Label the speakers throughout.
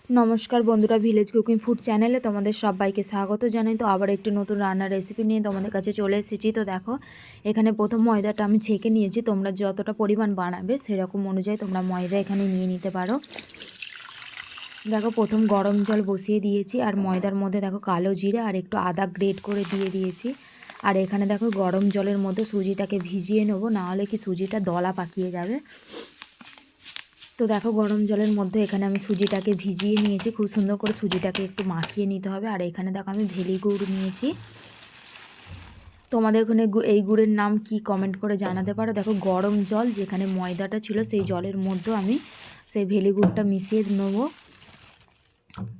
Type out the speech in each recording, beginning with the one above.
Speaker 1: নমস্কার বন্ধুরা, village cooking food চ্যানেলে তোমাদের সবাইকে স্বাগত জানাই। তো আবার একটি নতুন রান্নার রেসিপি নিয়ে তোমাদের কাছে চলে এসেছি। তো দেখো, এখানে প্রথম ময়দাটা আমি ছেঁকে নিয়েছি। তোমরা যতটা পরিমাণ বানাবে সেরকম অনুযায়ী তোমরা ময়দা এখানে নিয়ে নিতে পারো। দেখো, প্রথম গরম জল বসিয়ে দিয়েছি, আর ময়দার মধ্যে দেখো কালো জিরে আর একটু আদা গ্রেট করে দিয়ে দিয়েছি। আর এখানে দেখো গরম জলের মধ্যে সুজিটাকে ভিজিয়ে নেবো, নাহলে কি সুজিটা দলা পাকিয়ে যাবে। তো দেখো, গরম জলের মধ্যে এখানে আমি সুজিটাকে ভিজিয়ে নিয়েছি। খুব সুন্দর করে সুজিটাকে একটু মাখিয়ে নিতে হবে। আর এখানে দেখো আমি ভেলি গুড় নিয়েছি। তোমাদের ওখানে এই গুড়ের নাম কি কমেন্ট করে জানাতে পারো। দেখো, গরম জল যেখানে ময়দাটা ছিল সেই জলের মধ্যে আমি সেই ভেলি গুড়টা মিশিয়ে নেবো,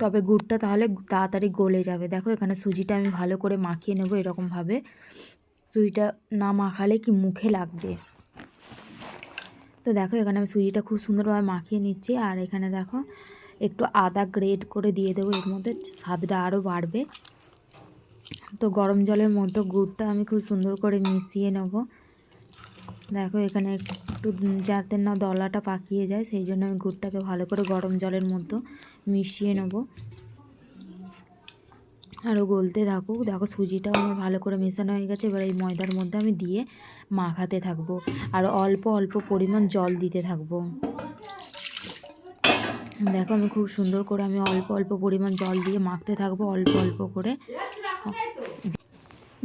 Speaker 1: তবে গুড়টা তাহলে তাড়াতাড়ি গলে যাবে। দেখো, এখানে সুজিটা আমি ভালো করে মাখিয়ে নেবো এরকমভাবে। সুজিটা না মাখালে কি মুখে লাগবে। তো দেখো, এখানে আমি সুজিটা খুব সুন্দরভাবে মাখিয়ে নিচ্ছি। আর এখানে দেখো একটু আদা গ্রেট করে দিয়ে দেবো, এর মধ্যে স্বাদটা আরও বাড়বে। তো গরম জলের মধ্যে গুড়টা আমি খুব সুন্দর করে মিশিয়ে নেব। দেখো, এখানে একটু যাতে না দলাটা পাকিয়ে যায় সেই জন্য আমি গুড়টাকে ভালো করে গরম জলের মধ্যে মিশিয়ে নেব। আরও গলতে থাকুক। দেখো, সুজিটাও আমার ভালো করে মেশানো হয়ে গেছে। এবার এই ময়দার মধ্যে আমি দিয়ে মাখাতে থাকবো, আর অল্প অল্প পরিমাণ জল দিতে থাকবো। দেখো, আমি খুব সুন্দর করে আমি অল্প অল্প পরিমাণ জল দিয়ে মাখতে থাকবো, অল্প অল্প করে।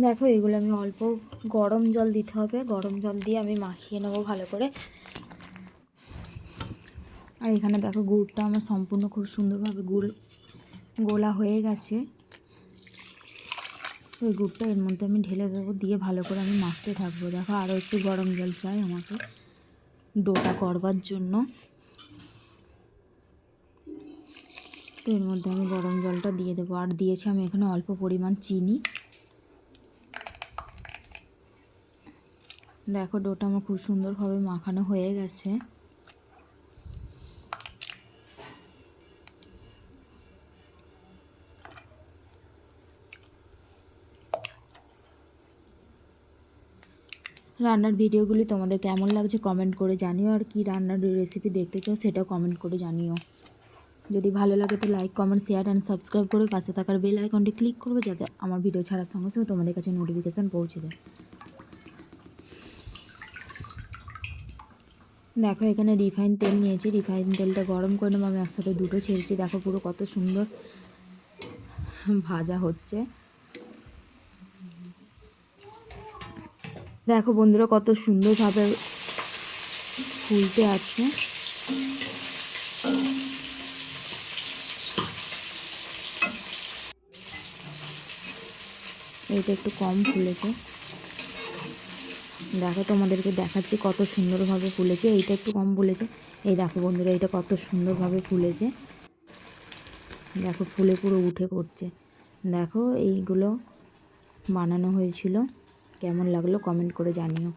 Speaker 1: দেখো, এগুলো আমি অল্প গরম জল দিতে হবে, গরম জল দিয়ে আমি মাখিয়ে নেবো ভালো করে। আর এখানে দেখো গুড়টা আমার সম্পূর্ণ খুব সুন্দরভাবে গোলা হয়ে গেছে। ওই গুড়টা এর মধ্যে আমি ঢেলে দেবো, দিয়ে ভালো করে আমি মাখতে থাকবো। দেখো, আরও একটু গরম জল চাই আমাকে ডোটা করবার জন্য। তো এর মধ্যে আমি গরম জলটা দিয়ে দেবো। আর দিয়েছি আমি এখানে অল্প পরিমাণ চিনি। দেখো, ডোটা আমার খুব সুন্দরভাবে মাখানো হয়ে গেছে। রান্নার ভিডিওগুলি তোমাদের কেমন লাগছে কমেন্ট করে জানিও, আর কি রান্নার রেসিপি দেখতে চাও সেটাও কমেন্ট করে জানিও। যদি ভালো লাগে তো like, comment, share and subscribe করে পাশে থাকার বেল আইকনটি ক্লিক করবে, যাতে আমার ভিডিও ছাড়ার সঙ্গে সঙ্গে তোমাদের কাছে নোটিফিকেশান পৌঁছে যায়। দেখো, এখানে রিফাইন তেল নিয়েছি। রিফাইন তেলটা গরম করে নেবো। আমি একসাথে দুটো ছেড়েছি। দেখো, পুরো কত সুন্দর ভাজা হচ্ছে। দেখো বন্ধুরা, কত সুন্দরভাবে ফুলতে আছে। এইটা একটু কম ফুলেছে। দেখো, তোমাদেরকে দেখাচ্ছি কত সুন্দরভাবে ফুলেছে। এইটা একটু কম ফুলেছে। এই দেখো বন্ধুরা, এটা কত সুন্দরভাবে ফুলেছে। দেখো, ফুলে পুরো উঠে পড়ছে। দেখো, এইগুলো বানানো হয়েছিল। কেমন লাগলো কমেন্ট করে জানিও।